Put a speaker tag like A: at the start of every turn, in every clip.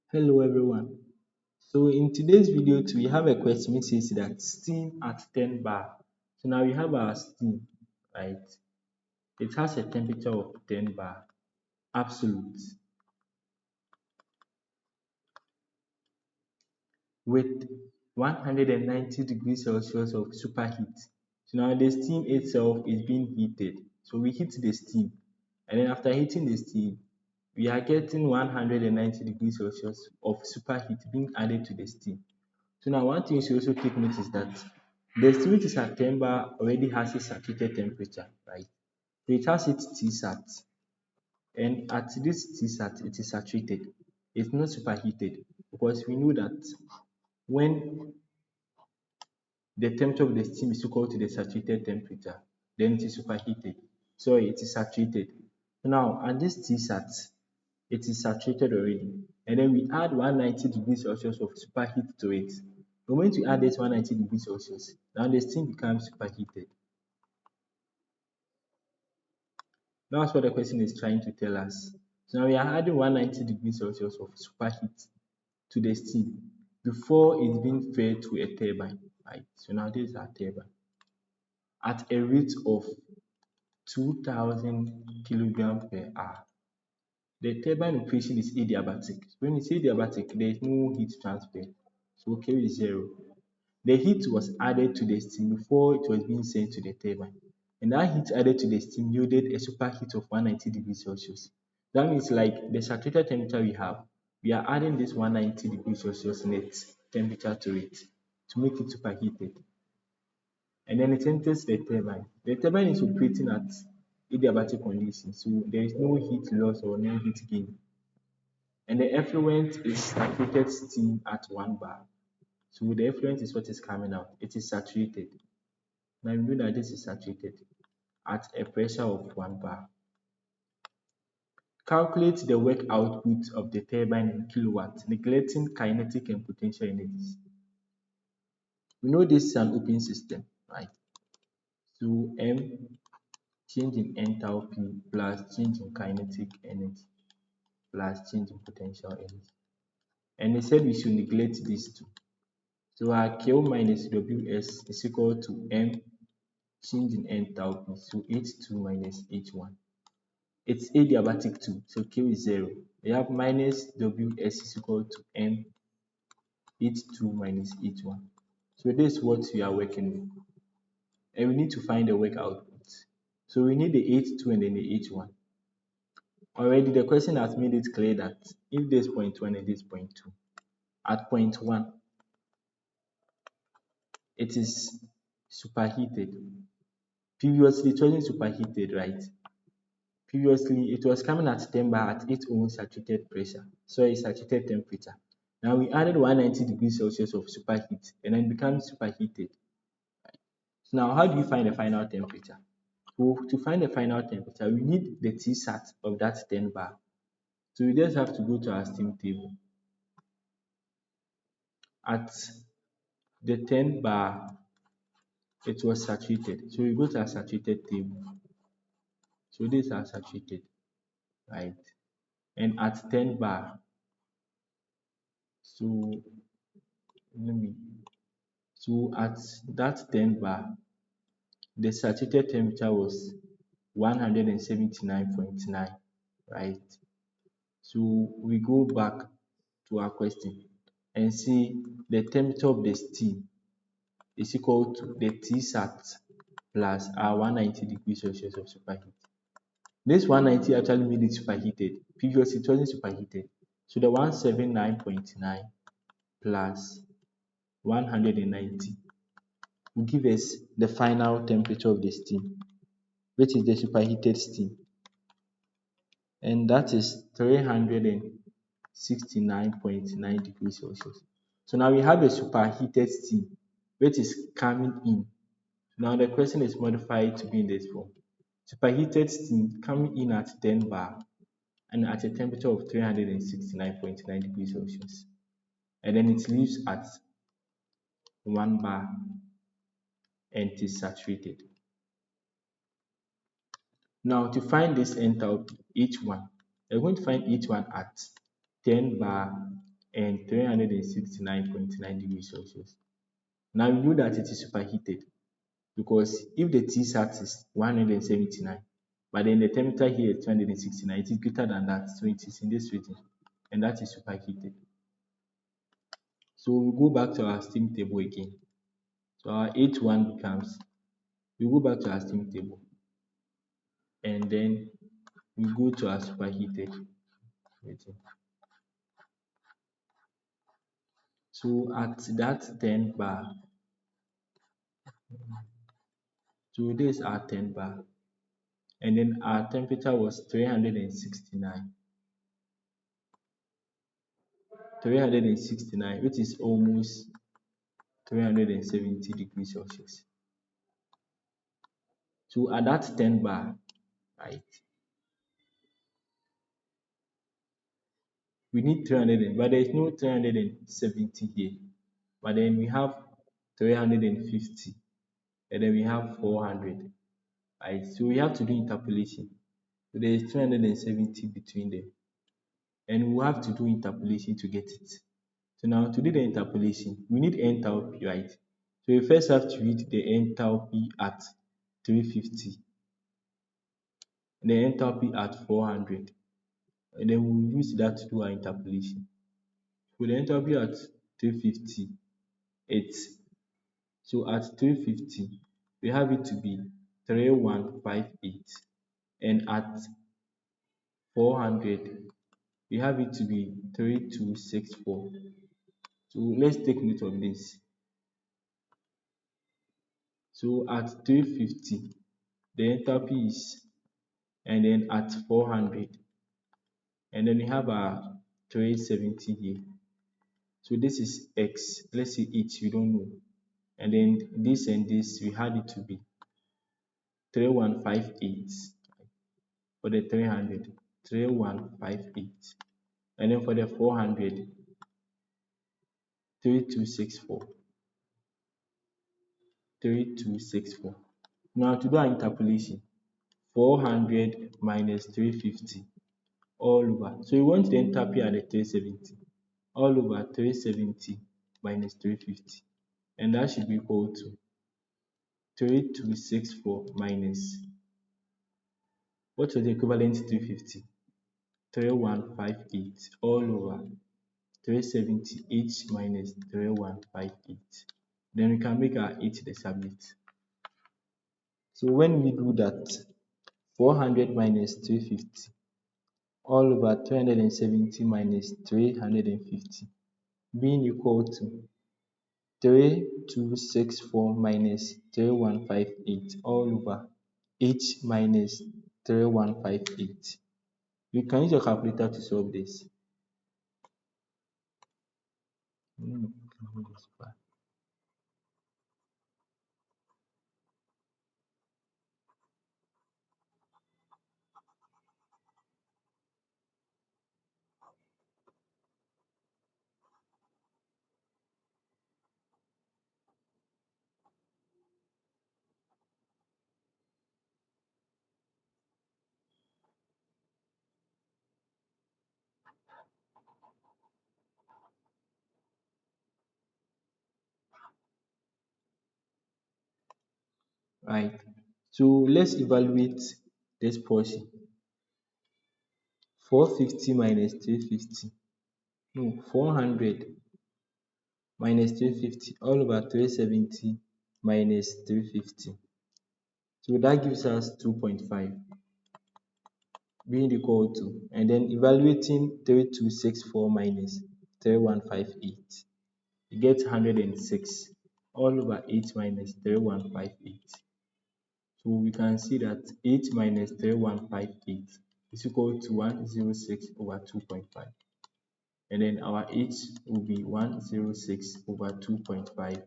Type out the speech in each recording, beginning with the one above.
A: Hello everyone. So in today's video we have a question which says that steam at 10 bar. So now we have our steam, right? It has a temperature of 10 bar, absolute, with 190 degrees Celsius of superheat. So now the steam itself is being heated. So we heat the steam, and then after heating the steam, we are getting 190 degrees Celsius of superheat being added to the steam. So now one thing you should also take note is that the steam which is at 10 bar already has a saturated temperature, right? So it has its Tsat, and at this Tsat it is saturated. It's not superheated because we know that when the temperature of the steam is equal to the saturated temperature, then it is superheated. So it is saturated. Now at this Tsat, it is saturated already, and then we add 190 degrees Celsius of superheat to it. The moment we add this 190 degrees Celsius, now the steam becomes superheated. That's what the question is trying to tell us. So now we are adding 190 degrees Celsius of superheat to the steam before it's being fed to a turbine, right? So now this is our turbine at a rate of 2000 kilogram per hour. The turbine operation is adiabatic. When it's adiabatic, there is no heat transfer. So K is 0. The heat was added to the steam before it was being sent to the turbine. And that heat added to the steam yielded a superheat of 190 degrees Celsius. That means like the saturated temperature we are adding this 190 degrees Celsius net temperature to it to make it superheated. And then it enters the turbine. The turbine is operating at adiabatic conditions, so there is no heat loss or no heat gain. And the effluent is saturated steam at 1 bar. So the effluent is what is coming out. It is saturated. Now we know that this is saturated at a pressure of 1 bar. Calculate the work output of the turbine in kilowatts, neglecting kinetic and potential energies. We know this is an open system, right? So M, change in enthalpy plus change in kinetic energy plus change in potential energy. And they said we should neglect these two. So our Q minus Ws is equal to M change in enthalpy, so H2 minus H1. It's adiabatic too, so Q is 0. We have minus Ws is equal to M H2 minus H1. So this is what we are working with. And we need to find the work output. So we need the H2 and then the H1. Already the question has made it clear that if this point 1 and this point 2, at point 1, it is superheated. Previously, it wasn't superheated, right? Previously, it was coming at 10 bar at its own saturated pressure, so a saturated temperature. Now we added 190 degrees Celsius of superheat and then it becomes superheated. So now how do you find the final temperature? So to find the final temperature, we need the Tsat of that 10 bar. So we just have to go to our steam table. At the 10 bar, it was saturated. So we go to our saturated table. So these are saturated, right? And at 10 bar, so let me so at that 10 bar, the saturated temperature was 179.9, right? So we go back to our question and see the temperature of the steam is equal to the Tsat plus our 190 degrees Celsius of superheat. This 190 actually made it superheated. Previously, it wasn't superheated. So the 179.9 plus 190 will give us the final temperature of the steam, which is the superheated steam, and that is 369.9 degrees Celsius. So now we have a superheated steam which is coming in. Now the question is modified to be in this form. Superheated steam coming in at 10 bar and at a temperature of 369.9 degrees Celsius. And then it leaves at 1 bar and it is saturated. Now to find this enthalpy, H1, we're going to find H1 at 10 bar and 369.9 degrees Celsius. Now we know that it is superheated because if the Tsat is 179, but then the temperature here is 269, it is greater than that, so it is in this region, and that is superheated. So we go back to our steam table again. So our H1 becomes, we go back to our steam table, and then we go to our superheated region. So at that 10 bar, so this is our 10 bar, and then our temperature was 369, 369, which is almost 370 degrees Celsius. So at that 10 bar, right, we need 300, but there is no 370 here. But then we have 350, and then we have 400, right? So we have to do interpolation. So there is 370 between them, and we have to do interpolation to get it. So now to do the interpolation, we need enthalpy, right? So we first have to read the enthalpy at 350, the enthalpy at 400, and then we'll use that to do our interpolation. So the enthalpy at 350, it's, so at 350, we have it to be 3158, and at 400, we have it to be 3264. So let's take note of this. So at 350, the enthalpy is, and then at 400, and then we have our 370 here. So this is x, let's say h, we don't know, and then this and this, we had it to be 3158 for the 300, 3158, and then for the 400, 3264, 3264. Now to do our interpolation, 400 minus 350 all over, so we want the enthalpy at the 370, all over 370 minus 350, and that should be equal to 3264 minus, what was the equivalent to 350? 3158 all over 370 minus 3158. Then we can make our h the subject. So when we do that, 400 minus 350 all over 370 minus 350 being equal to 3264 minus 3158 all over h minus 3158. You can use your calculator to solve this. Right. So let's evaluate this portion. 450 minus 350. No, 400 minus 350 all over 370 minus 350. So that gives us 2.5 being equal to, and then evaluating 3264 minus 3158. You get 106 all over 8 minus 3158. So we can see that 8 minus 3158 is equal to 106 over 2.5. And then our h will be 106 over 2.5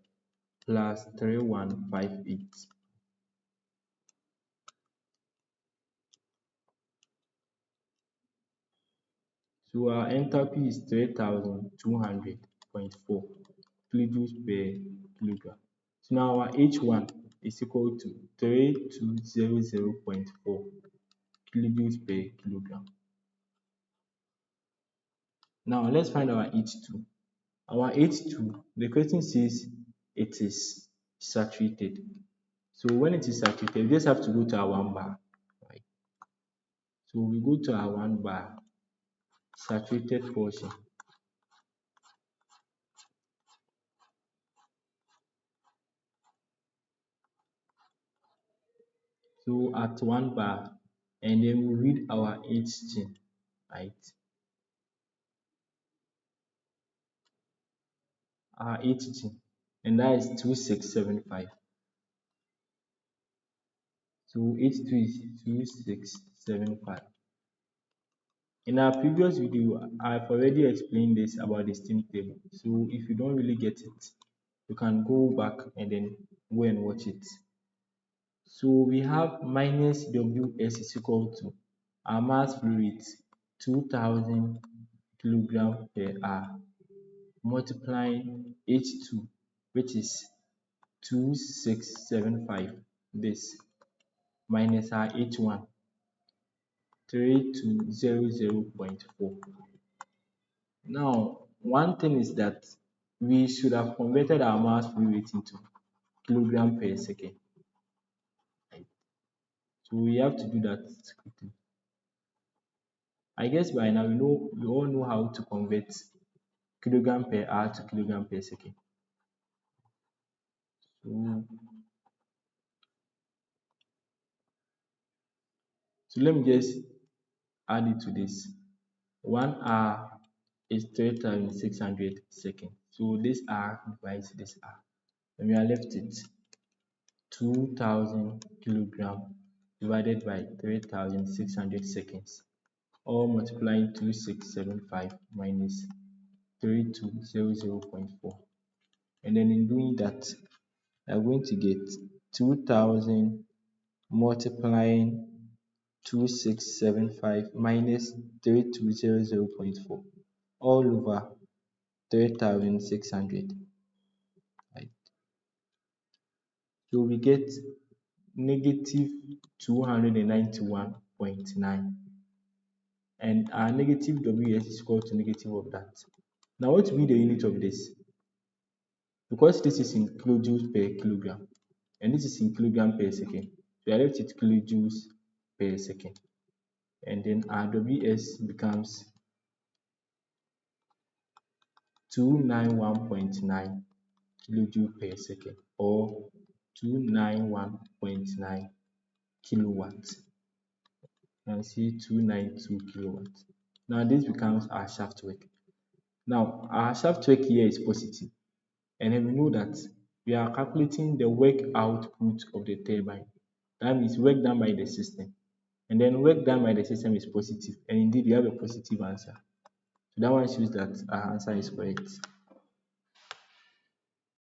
A: plus 3158. So our enthalpy is 3200.4 kilojoules per kilogram. So now our H1 is equal to 3200.4 kilojoules per kilogram. Now let's find our H2. Our H2, the question says it is saturated. So when it is saturated, we just have to go to our one bar. Right? So we go to our one bar, saturated portion. So at one bar, and then we read our Hg, right? Our Hg, and that is 2675. So H2 is 2675. In our previous video, I've already explained this about the steam table. So if you don't really get it, you can go back and then go and watch it. So we have minus Ws is equal to our mass flow rate 2000 kilogram per hour multiplying H2, which is 2675, this minus our H1 3200.4. Now, one thing is that we should have converted our mass flow rate into kilogram per second. Right? So we have to do that quickly. I guess by now we all know how to convert kilogram per hour to kilogram per second. So, so let me just add it to this. 1 hour is 3,600 seconds. So this hour divides this hour. And we are left with 2,000 kilogram divided by 3,600 seconds. All multiplying 2675 minus 3200.4. And then in doing that, I'm going to get 2000 multiplying 2675 minus 3200.4 all over 3600. Right? So we get negative 291.9, and our negative Ws is equal to negative of that. Now what will be the unit of this? Because this is in kilojoules per kilogram and this is in kilogram per second, we are left with kilojoules per second. And then our Ws becomes 291.9 kilojoule per second or 291.9 kilowatts. You can see 292 kilowatts. Now this becomes our shaft work. Now our shaft work here is positive, and then we know that we are calculating the work output of the turbine. That means work done by the system. And then work done by the system is positive, and indeed we have a positive answer. So that one shows that our answer is correct.